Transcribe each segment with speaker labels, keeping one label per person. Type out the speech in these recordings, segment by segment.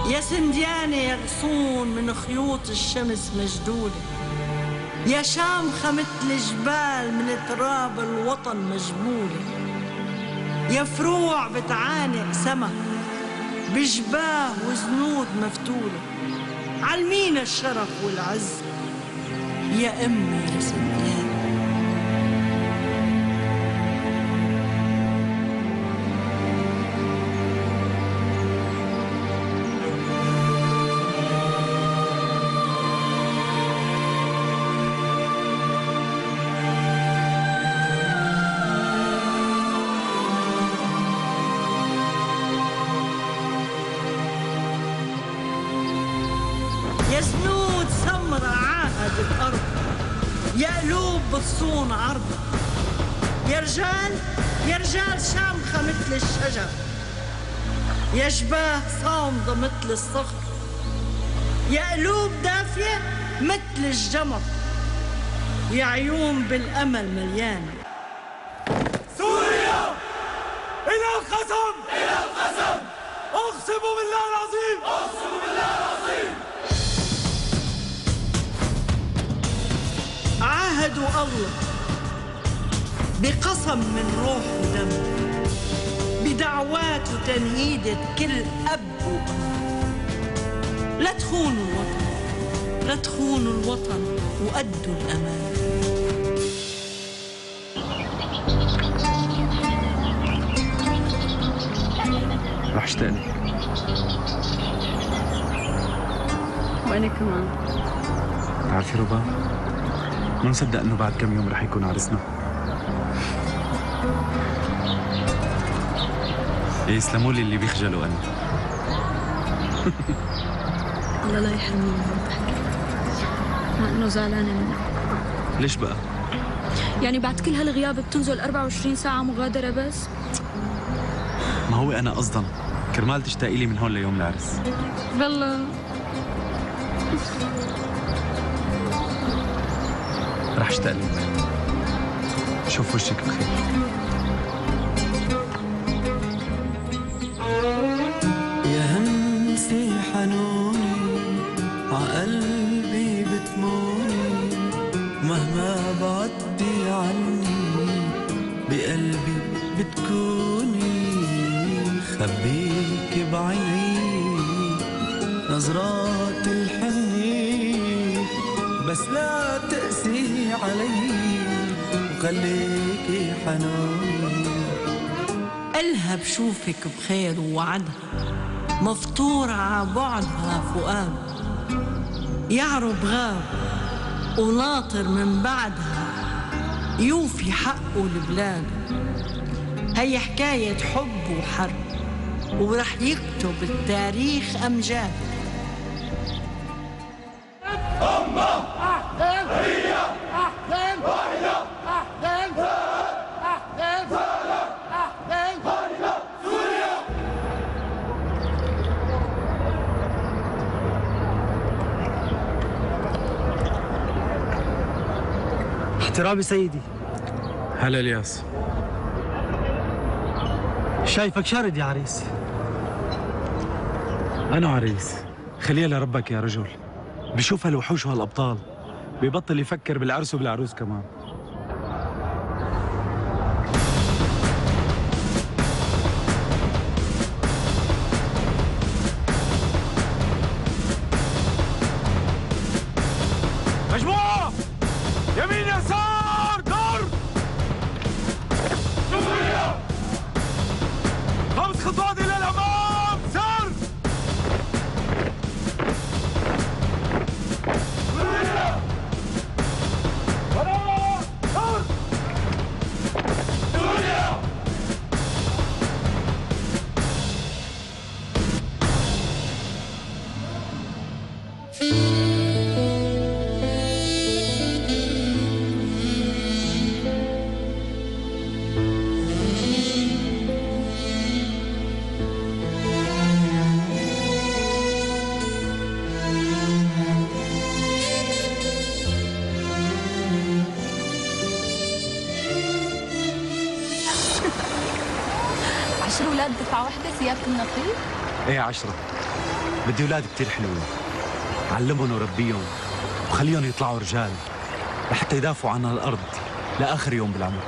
Speaker 1: يا سنديانة يا غصون من خيوط الشمس مجدولة، يا شامخة مثل جبال من تراب الوطن مجبولة، يا فروع بتعانق سما بجباه وزنود مفتولة، علمينا الشرف والعز يا أمي يا سنديانة. يا زنود سمرة عاهد الأرض، يا قلوب بتصون عرض، يا رجال شامخة مثل الشجر، يا جباه صامدة مثل الصخر، يا قلوب دافية مثل الجمر، يا عيون بالأمل مليانة.
Speaker 2: سوريا إلى القسم، إلى القسم، أقسم بالله العظيم، أقسم بالله العظيم.
Speaker 1: عاهدوا الله بقسم من روح ودم، بدعوات وتنهيدة كل أب وأم، لا تخونوا الوطن، لا تخونوا الوطن وأدوا الأمان.
Speaker 3: رح اشتاق لك.
Speaker 4: وأنا كمان.
Speaker 3: بتعرفي ربا، ما مصدق انه بعد كم يوم رح يكون عرسنا. يسلموا لي اللي بيخجلوا انا.
Speaker 4: الله لا يحرمني من الضحك، مع انه زعلانه منك.
Speaker 3: ليش بقى؟
Speaker 4: يعني بعد كل هالغياب بتنزل 24 ساعه مغادره بس؟
Speaker 3: ما هو انا قصدا كرمال تشتاقي لي من هون ليوم العرس.
Speaker 4: والله
Speaker 3: رح اشتاق لك، شوف وشك بخير.
Speaker 5: يا همسي حنوني عقلبي بتموني، مهما بعدتي عني بقلبي بتكوني، خبيك بعيني نظرات الحني، بس لا تقسي علي وخليكي حنوني.
Speaker 1: قلها بشوفك بخير ووعدها، مفطور ع بعدها فؤاد، يعرب غاب وناطر من بعدها يوفي حقه البلاد. هي حكاية حب وحرب ورح يكتب التاريخ أمجاد.
Speaker 6: احترامي سيدي.
Speaker 3: هلا الياس.
Speaker 6: شايفك شارد يا عريس.
Speaker 3: أنا عريس، خليها لربك يا رجل. بشوف هالوحوش وهالأبطال ببطل يفكر بالعرس وبالعروس كمان.
Speaker 2: مجموعة يمين يسار ضرب. سوريا 5 خطوات إلى الأمام سر. سوريا وراء سر. سوريا
Speaker 4: دفعة واحدة ثياب النقيب؟
Speaker 3: ايه 10. بدي أولاد كتير حلوين، علمهم وربيهم وخليهم يطلعوا رجال لحتى يدافعوا عن الأرض لآخر يوم بالعمر.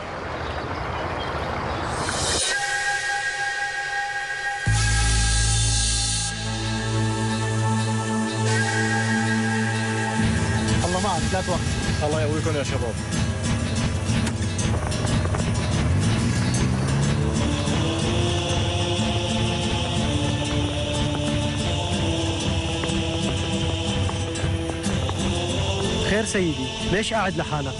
Speaker 6: الله معك، لا توقف.
Speaker 2: الله يقويكم يا شباب.
Speaker 6: خير سيدي، ليش قاعد لحالك؟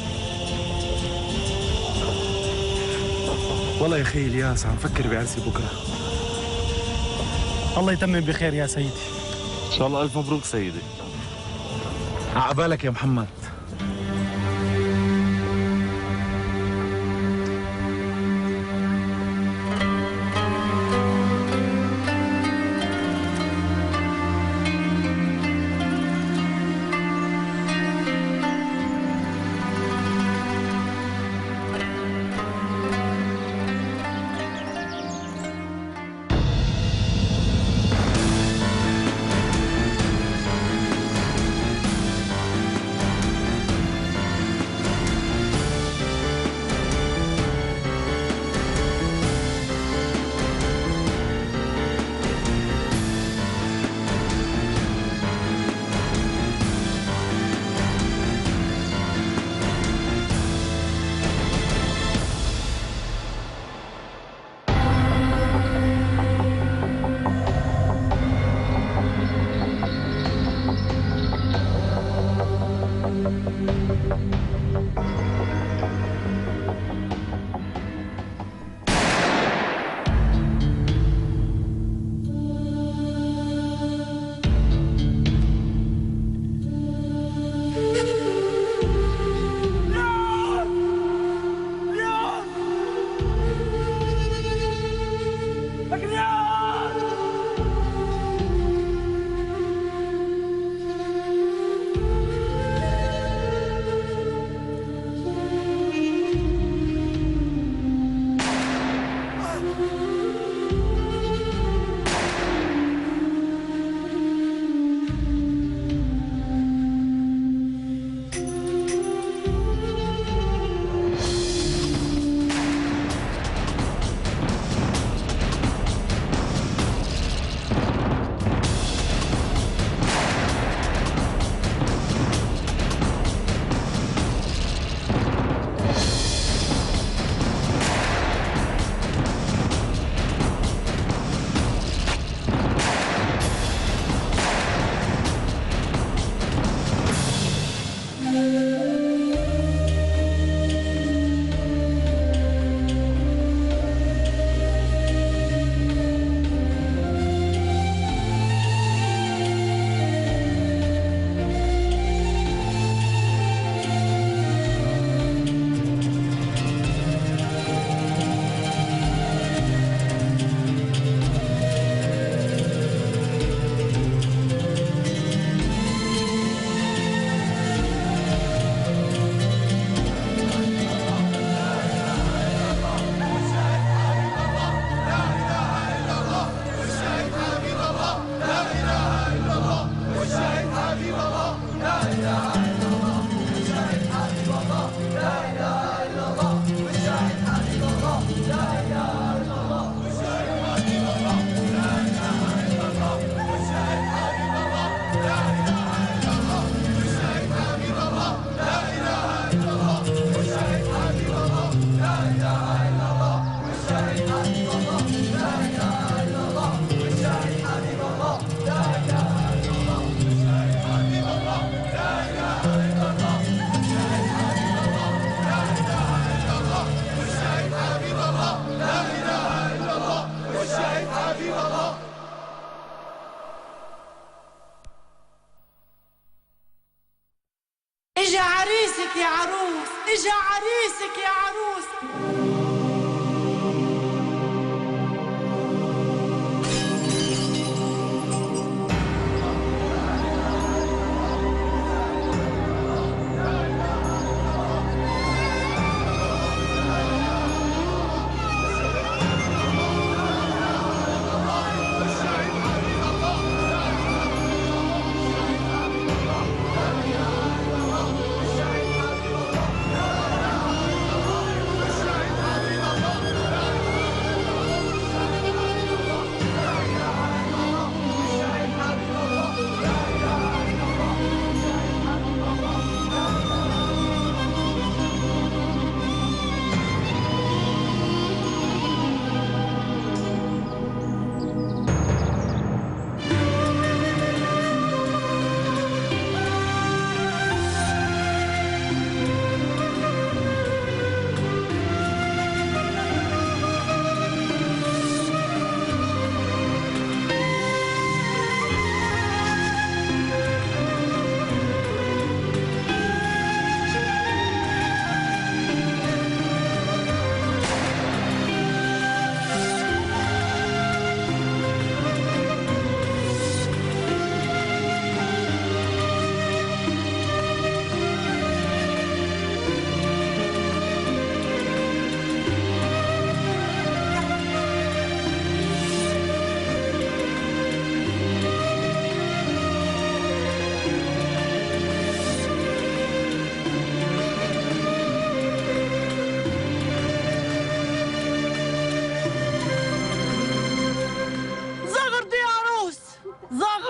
Speaker 3: والله يا أخي الياس عم فكر بعرسي بكرة.
Speaker 6: الله يتمم بخير يا سيدي.
Speaker 3: إن شاء الله ألف مبروك سيدي. عقبالك يا محمد.
Speaker 1: اجا عريسك يا عروس، اجا عريسك يا عروس.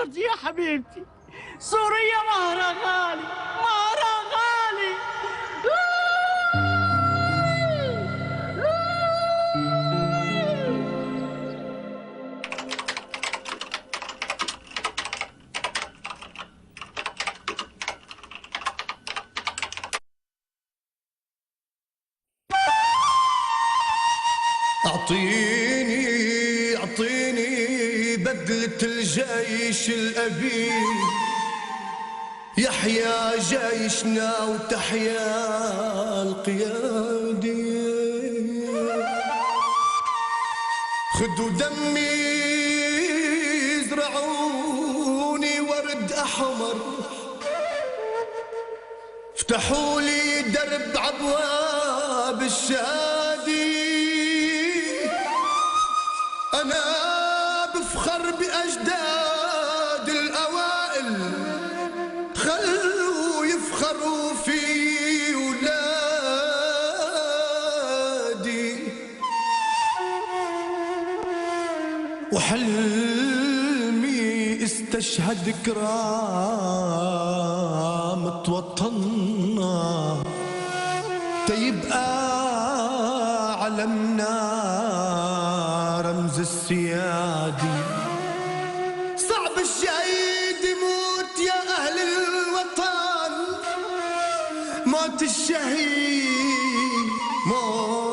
Speaker 6: صورتي يا حبيبتي، سوريا مهرها غالي، مهرها غالي.
Speaker 7: أعطيني بدلة الجيش الأبي، يحيا جيشنا وتحيا القيادي. خدوا دمي زرعوني ورد أحمر، افتحوا لي درب عبواب الشادي. أنا بفخر بأجداد الأوائل، خلوا يفخروا في ولادي. وحلمي استشهد كرامة وطننا، تيبقى علمنا رمز السيادي. صعب الشهيد يموت يا أهل الوطن، موت الشهيد موت